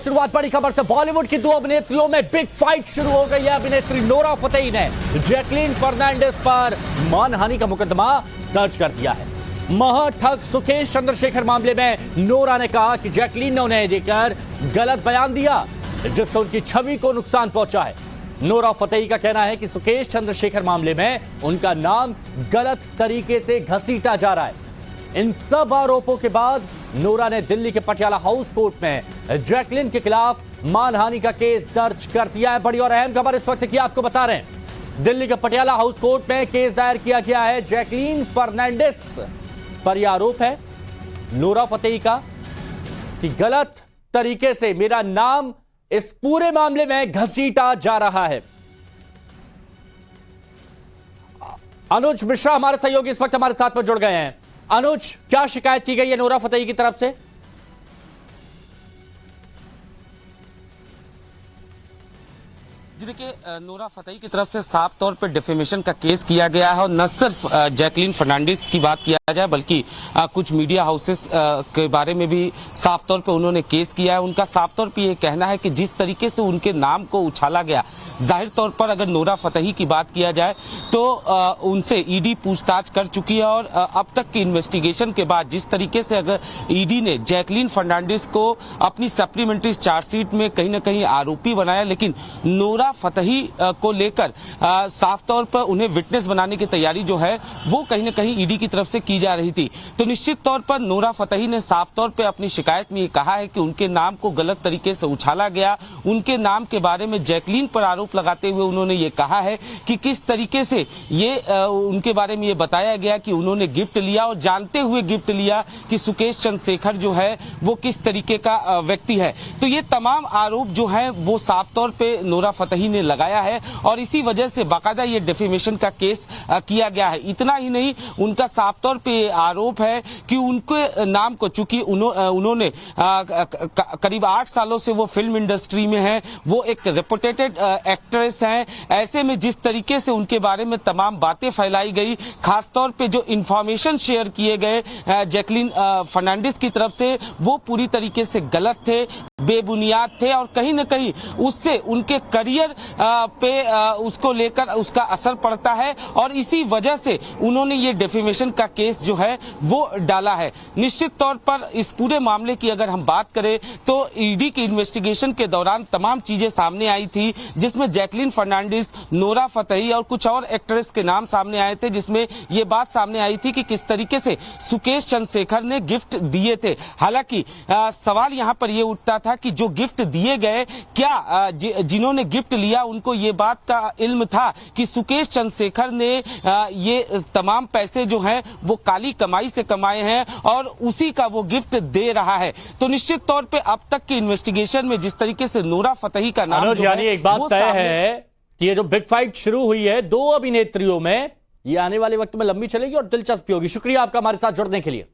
शुरुआत बड़ी खबर से। बॉलीवुड की दो अभिनेत्रियों में बिग फाइट शुरू हो गई है। अभिनेत्री नोरा फतेही ने जैकलीन फर्नांडिस पर मानहानि का मुकदमा दर्ज कर दिया है। महठग सुकेश चंद्रशेखर मामले में नोरा ने कहा कि जैकलीन ने उन्हें देकर गलत बयान दिया, जिससे उनकी छवि को नुकसान पहुंचा है। नोरा फतेही का कहना है कि सुकेश चंद्रशेखर मामले में उनका नाम गलत तरीके से घसीटा जा रहा है। इन सब आरोपों के बाद नोरा ने दिल्ली के पटियाला हाउस कोर्ट में जैकलीन के खिलाफ मानहानि का केस दर्ज कर दिया है। बड़ी और अहम खबर इस वक्त की आपको बता रहे हैं। दिल्ली के पटियाला हाउस कोर्ट में केस दायर किया गया है। जैकलीन फर्नांडिस पर यह आरोप है नोरा फतेही का कि गलत तरीके से मेरा नाम इस पूरे मामले में घसीटा जा रहा है। अनुज मिश्रा हमारे सहयोगी इस वक्त हमारे साथ में जुड़ गए हैं। अनुज, क्या शिकायत की गई है नोरा फतेही की तरफ से? जी देखिए, नोरा फतेही की तरफ से साफ तौर पर डिफेमेशन का केस किया गया है और न सिर्फ जैकलीन फर्नांडिस की बात किया जाए बल्कि कुछ मीडिया हाउसेस के बारे में भी साफ तौर पे उन्होंने केस किया है। उनका साफ तौर पे ये कहना है कि जिस तरीके से उनके नाम को उछाला गया, जाहिर तौर पर अगर नोरा फतेही की बात किया जाए तो उनसे ईडी पूछताछ कर चुकी है और अब तक की इन्वेस्टिगेशन के बाद जिस तरीके से अगर ईडी ने जैकलीन फर्नांडिस को अपनी सप्लीमेंट्री चार्जशीट में कहीं ना कहीं आरोपी बनाया, लेकिन नोरा फतेही को लेकर साफ तौर पर उन्हें विटनेस बनाने की तैयारी जो है वो कहीं ना कहीं ईडी की तरफ से की जा रही थी। तो निश्चित तौर पर नोरा फतेही ने साफ तौर पर अपनी शिकायत में ये कहा है कि उनके नाम को गलत तरीके से उछाला गया। उनके नाम के बारे में जैकलीन पर आरोप लगाते हुए उन्होंने ये कहा है कि किस तरीके से ये उनके बारे में ये बताया गया कि उन्होंने गिफ्ट लिया और जानते हुए गिफ्ट लिया कि सुकेश चंद्रशेखर जो है वो किस तरीके का व्यक्ति है। तो ये तमाम आरोप जो है वो साफ तौर पे नोरा फतेही ने लगाया है और इसी वजह से बाकायदा ये डिफेमेशन का केस किया गया है। इतना ही नहीं, उनका साफ तौर पे आरोप है कि उनके नाम को, चूंकि उन्होंने करीब 8 सालों से वो फिल्म इंडस्ट्री में है, वो एक रेपुटेटेड एक्ट्रेस हैं, ऐसे में जिस तरीके से उनके बारे में तमाम बातें फैलाई गई, खासतौर पे जो इंफॉर्मेशन शेयर किए गए जैकलीन फर्नांडिस की तरफ से, वो पूरी तरीके से गलत थे, बेबुनियाद थे और कहीं ना कहीं उससे उनके करियर पे उसको लेकर उसका असर पड़ता है और इसी वजह से उन्होंने ये डिफेमेशन का केस जो है वो डाला है। निश्चित तौर पर इस पूरे मामले की अगर हम बात करें तो ईडी की इन्वेस्टिगेशन के दौरान तमाम चीजें सामने आई थी, जिसमें जैकलीन फर्नांडिस, नोरा फतेही और कुछ और एक्ट्रेस के नाम सामने आए थे, जिसमें ये बात सामने आई थी कि किस तरीके से सुकेश चंद्रशेखर ने गिफ्ट दिए थे। हालांकि सवाल यहाँ पर यह उठता था कि जो गिफ्ट दिए गए, क्या जिन्होंने गिफ्ट लिया उनको ये बात का इल्म था कि सुकेश चंद्रशेखर ने ये तमाम पैसे जो हैं वो काली कमाई से कमाए हैं और उसी का वो गिफ्ट दे रहा है। तो निश्चित तौर पे अब तक की इन्वेस्टिगेशन में जिस तरीके से नोरा फतेही का नाम जो यानी एक बात तय है कि ये जो बिग फाइट शुरू हुई है दो अभिनेत्रियों में, ये आने वाले वक्त में लंबी चलेगी और दिलचस्पी होगी। शुक्रिया आपका हमारे साथ जुड़ने के लिए।